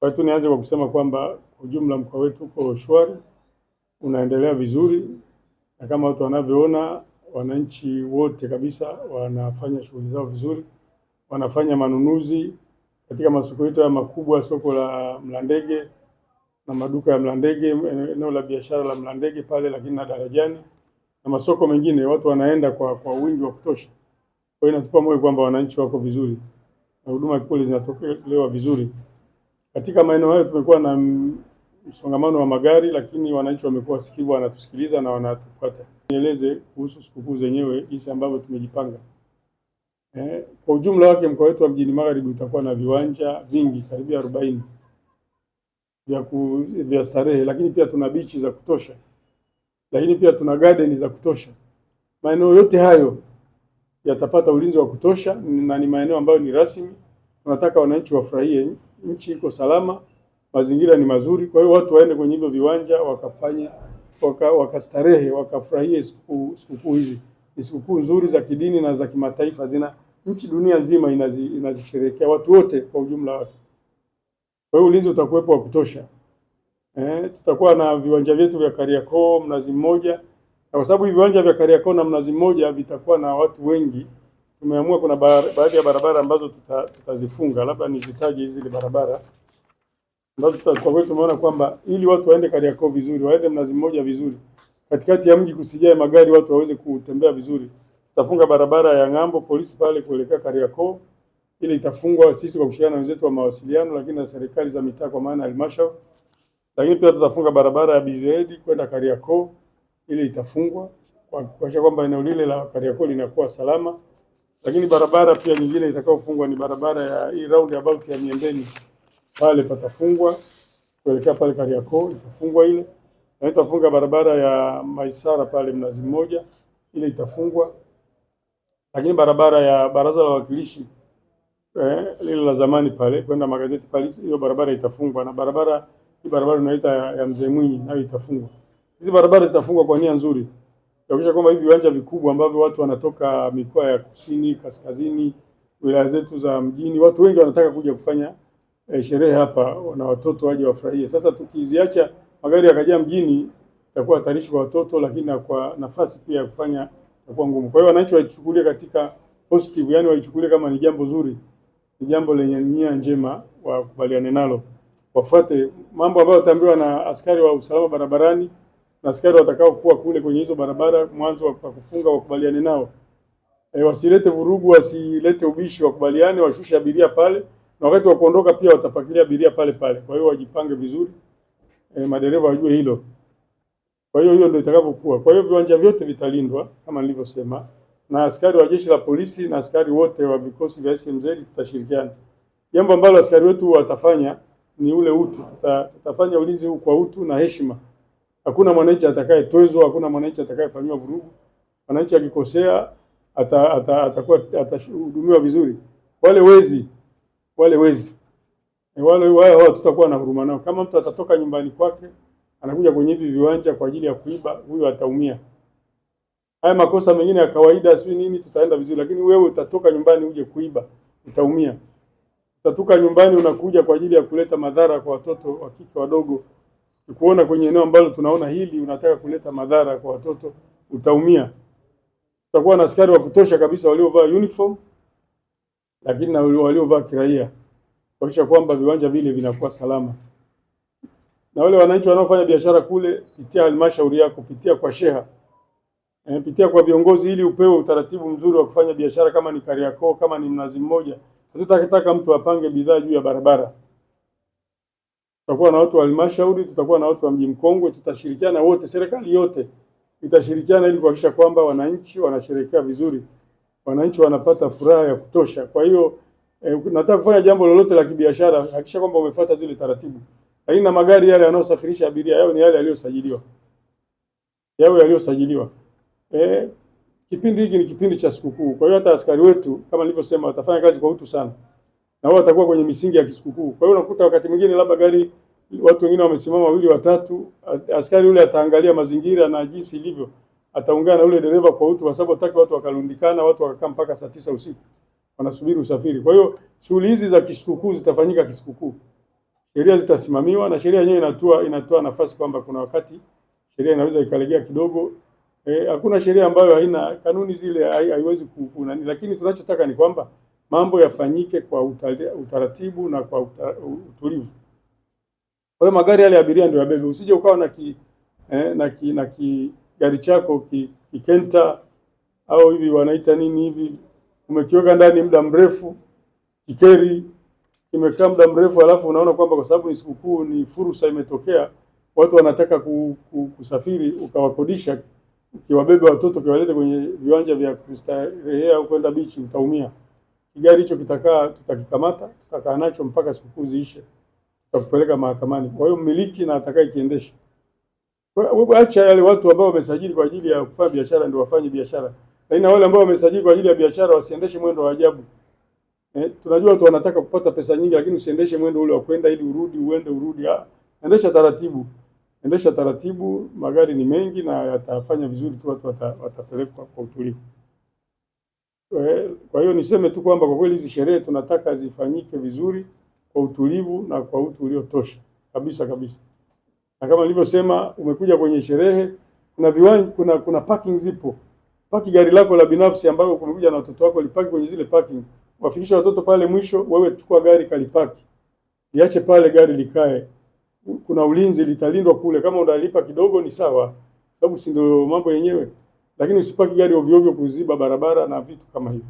Kwa hiyo nianze kwa kusema kwamba kwa ujumla mkoa wetu uko shwari, unaendelea vizuri, na kama watu wanavyoona, wananchi wote kabisa wanafanya shughuli zao vizuri, wanafanya manunuzi katika masoko yetu ya makubwa, soko la Mlandege na maduka ya Mlandege, eneo la biashara la Mlandege pale, lakini na Darajani na masoko mengine, watu wanaenda kwa wingi wa kutosha. Kwa hiyo inatupa moyo kwamba wananchi wako vizuri na huduma kule zinatolewa vizuri. Katika maeneo hayo tumekuwa na msongamano wa magari, lakini wananchi wamekuwa sikivu, wanatusikiliza na wanatufuata. Nieleze kuhusu sikukuu zenyewe jinsi ambavyo tumejipanga. Kwa ujumla wake mkoa wetu wa Mjini Magharibi utakuwa na viwanja vingi karibia 40 vya starehe, lakini pia tuna bichi za kutosha, lakini pia tuna garden za kutosha. Maeneo yote hayo yatapata ulinzi wa kutosha na ni maeneo ambayo ni rasmi. Tunataka wananchi wafurahie, nchi iko salama, mazingira ni mazuri. Kwa hiyo watu waende kwenye hivyo viwanja wakafanye wakastarehe, wakafurahie sikukuu hizi. Ni sikukuu nzuri za kidini na za kimataifa, nchi dunia nzima inazisherehekea, watu wote kwa ujumla wake. Kwa hiyo ulinzi utakuwepo wa kutosha. Tutakuwa na viwanja vyetu vya Kariakoo, Mnazi Mmoja. Na kwa sababu hivi viwanja vya Kariakoo na Mnazi Mmoja vitakuwa na watu wengi, tumeamua kuna baadhi ya barabara ambazo tutazifunga. Labda nizitaje hizi barabara ambazo kwa kweli tumeona kwamba ili watu waende Kariakoo vizuri, waende Mnazi Mmoja vizuri, katikati ya mji kusijae magari, watu waweze kutembea vizuri. Tutafunga barabara ya Ng'ambo polisi pale kuelekea Kariakoo, ile itafungwa sisi kwa kushirikiana na wenzetu wa mawasiliano, lakini na serikali za mitaa kwa maana halmashauri. Lakini pia tutafunga barabara ya BZ kwenda Kariakoo, ile itafungwa kwa kuhakikisha kwamba eneo lile la Kariakoo linakuwa salama. Lakini barabara pia nyingine itakayofungwa ni barabara ya hii roundabout ya Miembeni, pale patafungwa kuelekea pale Kariakoo, itafungwa ile. Na itafunga barabara ya Maisara pale Mnazi Mmoja, ile itafungwa. Lakini barabara ya Baraza la Wawakilishi lile la zamani pale kwenda magazeti pale, hiyo barabara itafungwa. Na barabara inaita ya Mzee Mwinyi nayo itafungwa. Hizi barabara zitafungwa kwa nia nzuri, kuhakikisha kwamba hivi viwanja vikubwa ambavyo watu wanatoka mikoa ya kusini, kaskazini, wilaya zetu za mjini, watu wengi wanataka kuja kufanya sherehe hapa na watoto waje wafurahie. Sasa tukiziacha magari yakajaa mjini, itakuwa hatarishi kwa watoto, lakini na kwa nafasi pia ya kufanya itakuwa ngumu. Kwa hiyo wananchi waichukulie katika positive, yani waichukulie kama ni jambo zuri, ni jambo lenye nia njema, wakubaliane nalo. Wafuate mambo ambayo wataambiwa na askari wa usalama barabarani na askari watakao kuwa kule kwenye hizo barabara mwanzo wa kufunga, wakubaliane nao. Wasilete vurugu, wasilete ubishi, wakubaliane, washushe abiria pale, na wakati wa kuondoka pia watapakilia abiria pale pale. Kwa hiyo wajipange vizuri, madereva wajue hilo. Kwa hiyo ndio itakavyokuwa. Kwa hiyo viwanja vyote vitalindwa kama nilivyosema, na askari wa jeshi la polisi na askari wote wa vikosi vya SMZ tutashirikiana. Jambo ambalo askari wetu watafanya ni ule utu. Tutafanya ulinzi huu kwa utu na heshima. Hakuna mwananchi atakayetwezwa, hakuna mwananchi atakayefanywa vurugu. Mwananchi akikosea atahudumiwa vizuri. Wale wezi wale tutakuwa na huruma nao. Kama mtu atatoka nyumbani kwake anakuja kwenye hivi viwanja kwa ajili ya kuiba, huyo ataumia. Haya makosa mengine ya kawaida sio nini, tutaenda vizuri, lakini wewe utatoka nyumbani uje kuiba, utaumia. Utatoka nyumbani unakuja kwa ajili ya kuleta madhara kwa watoto wa kike wadogo. Kuona kwenye eneo ambalo tunaona hili unataka kuleta madhara kwa watoto, utaumia. Tutakuwa na askari wa kutosha kabisa waliovaa uniform, lakini na waliovaa kiraia, kuhakikisha kwamba viwanja vile vinakuwa salama. Na wale wananchi wanaofanya biashara kule, pitia halmashauri yako, pitia kwa sheha, pitia kwa viongozi ili upewe utaratibu mzuri wa kufanya biashara. Kama ni Kariakoo, kama ni Mnazi Mmoja, hatutataka mtu apange bidhaa juu ya barabara. Tutakuwa na watu wa halmashauri, tutakuwa na watu wa Mji Mkongwe, tutashirikiana wote, serikali yote itashirikiana ili kuhakikisha kwamba wananchi wanasherehekea vizuri, wananchi wanapata furaha ya kutosha. Kwa hiyo nataka kufanya jambo lolote la kibiashara, hakikisha kwamba umefuata zile taratibu. Lakini na magari yale yanayosafirisha abiria yao ni yale yaliyosajiliwa. Kipindi hiki ni kipindi cha sikukuu. Kwa hiyo hata askari wetu kama nilivyosema watafanya kazi kwa utu sana. Na wao watakuwa kwenye misingi ya kisikukuu. Kwa hiyo unakuta wakati mwingine labda gari watu wengine wamesimama 2 watatu, askari yule ataangalia mazingira na jinsi ilivyo. Ataungana na yule dereva kwa utu, kwa sababu hataki watu wakalundikana, watu wakakaa mpaka saa 9 usiku wanasubiri usafiri. Kwa hiyo shughuli hizi za kisikukuu zitafanyika kisikukuu. sheria zitasimamiwa, na sheria yenyewe inatoa nafasi kwamba kuna wakati sheria inaweza ikalegea kidogo. Hakuna sheria ambayo haina kanuni zile, haiwezi kunani, lakini tunachotaka ni kwamba mambo yafanyike kwa utaratibu na kwa utulivu. Kwa hiyo magari yale ya abiria ndio yabebe, usije ukawa na gari chako kikenta au hivi wanaita nini hivi, umekiweka ndani muda mrefu, kikeri kimekaa muda mrefu, alafu unaona kwamba kwa sababu ni sikukuu, ni fursa imetokea, watu wanataka kusafiri, ukawakodisha, ukiwabebe watoto kiwalete kwenye viwanja vya kustarehea au kwenda bichi, utaumia. Kigari hicho tutakikamata, tutakaa nacho mpaka sikukuu ziishe, tutakupeleka mahakamani. Kwa hiyo mmiliki na atakaye kiendesha, acha yale watu ambao wamesajili kwa ajili ya kufanya biashara ndio wafanye biashara, lakini wale ambao wamesajili kwa ajili ya biashara wasiendeshe mwendo wa ajabu. Tunajua watu wanataka kupata pesa nyingi, lakini usiendeshe mwendo ule wa kwenda ili urudi. Endesha taratibu. Endesha taratibu, magari ni mengi na yatafanya vizuri tu, watu watapelekwa kwa utulivu. Kwa hiyo niseme tu kwamba kwa kweli hizi sherehe tunataka zifanyike vizuri kwa utulivu na kwa utu uliotosha kabisa. Na kama nilivyosema, umekuja kwenye sherehe, kuna viwanja, kuna parking zipo. Paki gari lako la binafsi ambalo umekuja na watoto wako, lipaki kwenye zile parking. Wafikisha watoto pale mwisho, wewe chukua gari kalipaki. Liache pale gari likae. Kuna ulinzi, litalindwa kule. Kama unalipa kidogo ni sawa, sababu si ndio mambo yenyewe. Lakini usipaki gari ovyo ovyo kuziba barabara na vitu kama hivyo.